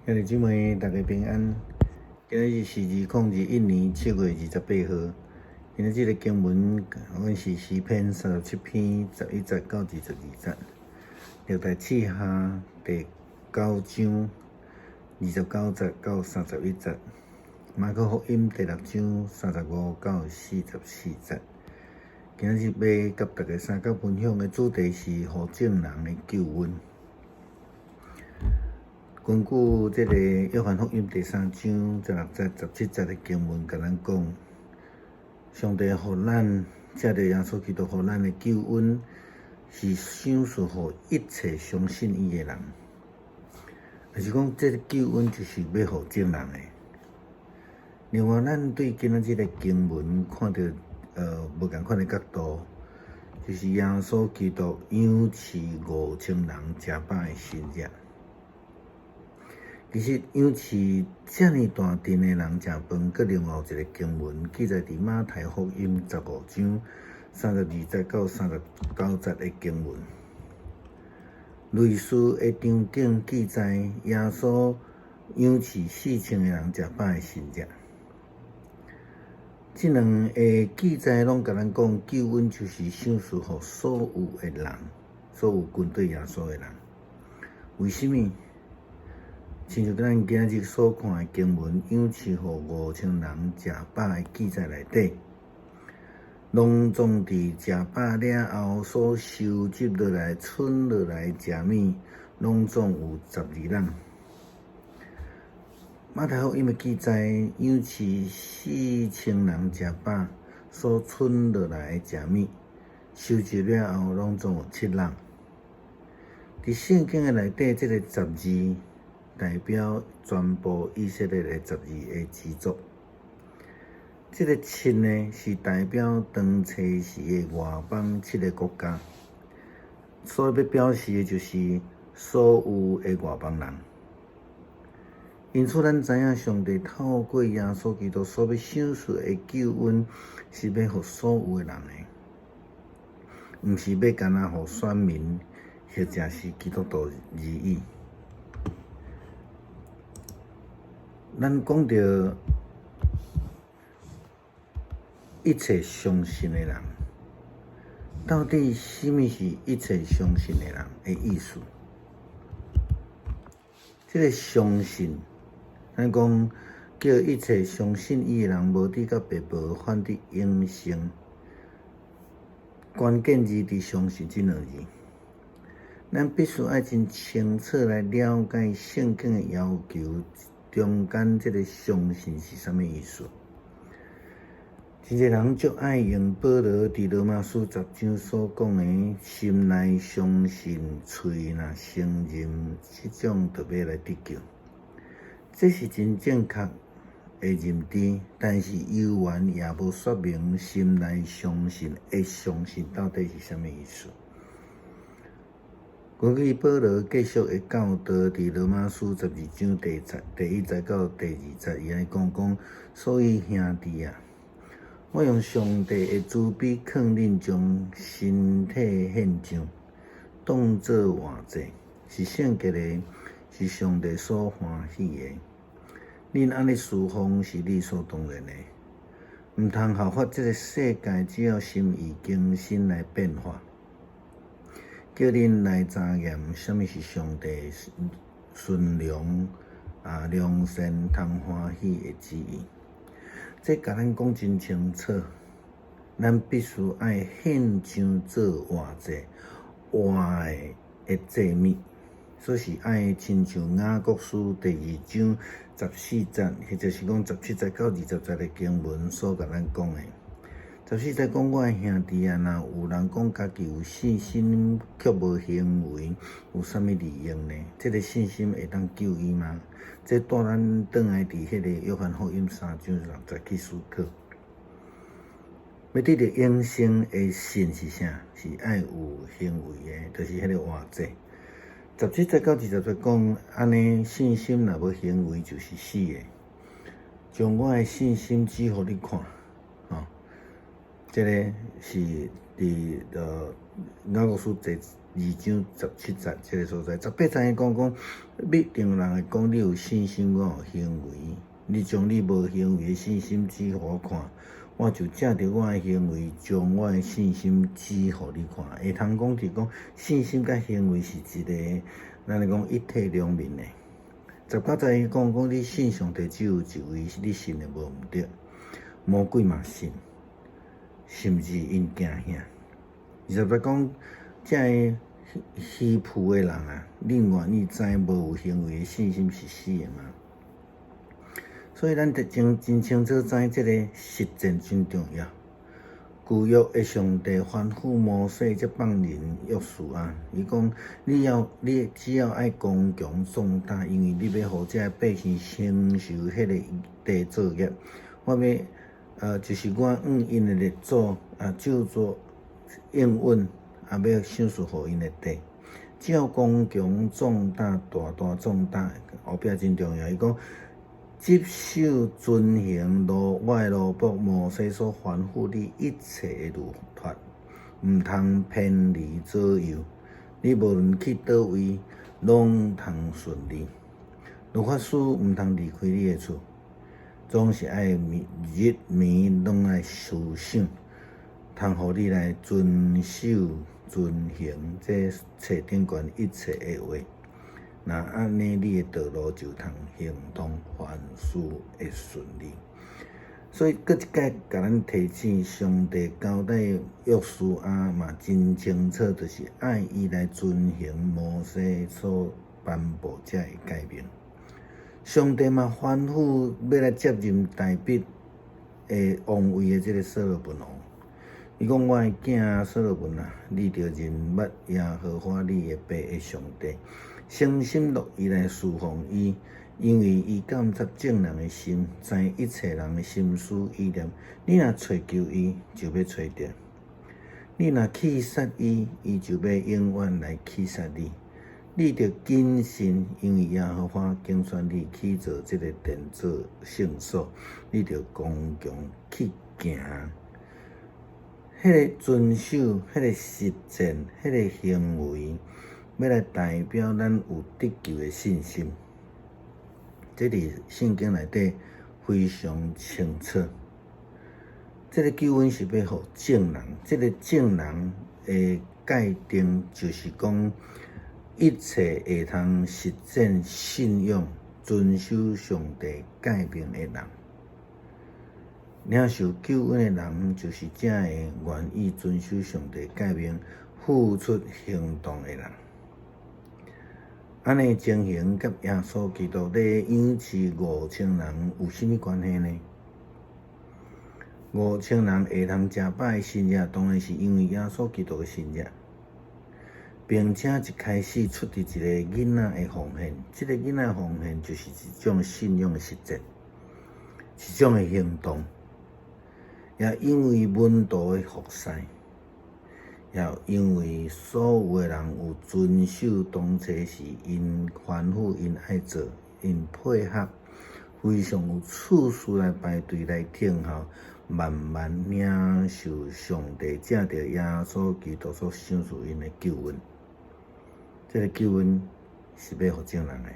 兄弟姊妹，大家平安。今日是2021年7月28号。今日这个经文，阮是诗篇37篇11节到22节，历代志下第9章29节到31节，马可福音第6章35到44节。今日要甲大家三角分享的主题是何正人的救恩。根据这个约翰福音第3章16节、17节的经文，甲咱讲，上帝予咱借着耶稣基督予咱的救恩，是赏赐予一切相信伊的人。就是讲，这个救恩就是要予正人的。另外，咱对今仔日的经文看到无共款的角度，就是耶稣基督养饲5000人吃饱的神迹。其实养饲遮尔大阵的人食饭，佮另外有一个经文记载伫马太福音15章32节到39节的经文。类似的场景记载耶稣养饲4000个人食饱的神迹。这两个记载拢甲咱讲，救恩就是赏赐予所有的人，所有跟对耶稣的人。为什么？亲像咱今日所看的经文，养饲予5000人食饱的记载内底，隆重伫食饱了后所收集落来、剩落来食物，拢总有12人。马太福音的记载，养饲4000人食饱，所剩落来食物，收集了后拢总有7人。伫圣经的内底，这个12代表全部以色列的12个支族。这个7呢，是代表当初时的外邦7个国家，所要表示的就是所有的外邦人。因此，咱知影上帝透过耶稣基督所要赏赐的救恩，是要予所有的人的，毋是要干那予选民，或者是基督徒而已。咱讲到一切相信的人，到底什么是一切相信的人的意思？这个相信，咱讲叫一切相信伊的人，无伫甲白无，反伫永生。关键字伫相信这两字。咱必须爱真清楚来了解圣经的要求。中间这个相信是啥物意思？真侪人足爱用保罗伫罗马书10章所讲的“心内相信，喙若承认”这种特别来得救。这是真正确的认知，但是犹原也无说明心内相信的相信到底是啥物意思。根据保罗继续的教导，伫罗马书12章第1节到第2节，伊安尼讲，所以兄弟啊，我用上帝的慈悲劝恁，将身体献上，当作活祭，是圣洁的，是上帝所欢喜的。恁安尼侍奉是理所当然的，毋通效法这个世界，只要心意更新来变化。叫恁来查验什么是上帝顺良良善、通欢喜的旨意。这甲咱讲真清楚，咱必须爱献上做活祭，活的祭物，所以是爱亲像雅各书第2章14节，或者是讲17节到20节的经文所甲咱讲的。14节讲，我的兄弟啊，若有人讲家己有信心，却无行为，有啥物利用呢？这个信心会当救伊吗？这带咱转来伫迄个约翰福音3章16节去思考。要得到永生的信是啥？是爱有行为的，就是迄个活祭。17节到20节讲，安尼信心若无行为，就是死的。将我的信心指互你看。这个是伫雅各书第章17节这个所在。18节讲必定人会讲你有信心，我有行为。你将你无行为的信心指互我看，我就借着我的行为，将我的信心指互你看。会通讲是讲信心甲行为是一个，咱来讲一体两面的。19节讲你信上帝只有一位，你信的无毋对。魔鬼嘛信，甚至因惊吓。20节讲这个虚浮的人啊，恁愿意知无有行为的信心是死的吗？所以咱得真清楚知这个实践真重要。旧约的上帝吩咐摩西这放人约书啊，伊讲你只要爱刚强壮大，因为你要互这百姓承受迄个地作业。我要就是我因的列祖就做应允，也要享受互因的地。只要刚强壮大，大壮大，后壁真重要。伊讲。接受遵行我的奴仆摩西所吩咐你一切的律法，毋通偏离左右。你无论去倒位，拢通顺利。律法书毋通离开你的厝，总是爱日暝拢爱思想，通互你来遵守遵行这册顶悬一切的话。那安尼，你的道路就通行通，凡事会顺利。所以，搁一届甲咱提醒，上帝交代约书亚嘛真清楚，就是爱伊来遵行摩西所颁布这的诫命。上帝嘛吩咐要来接任大卫的王位的这个所罗门王。伊讲：我的囝所罗门啊，你着认捌耶和华你的爸的上帝。诚心乐意来侍奉伊，因为伊监察众人的心，知一切人的心思意念。你若找求伊，就要找着；你若气杀伊，伊就要永远来气杀你。你着谨慎，因为耶和华拣选你去做这个殿做圣所，你着刚强去行。迄个遵守，迄个实践，迄个行为。要来代表咱有得救的信心，这伫圣经内底非常清楚。这个救恩是要互正人，这个正人的界定就是讲，一切会通实践信仰、遵守上帝诫命的人。领受救恩的人，就是这个愿意遵守上帝诫命、付出行动的人。安尼情形甲耶稣基督咧养饲5000人有甚物关系呢？5000人会通食饱的新约，当然是因为耶稣基督的新约，并且一开始出伫一个囡仔的奉献。这个囡仔奉献就是一种信仰的实践，一种的行动，也因为门徒的服侍。也因为所有的人有遵守当初是因吩咐、因爱做、因配合，非常有次序来排队来听候，慢慢领受上帝借着耶稣基督所享受因的救恩。这个救恩是要互众人的。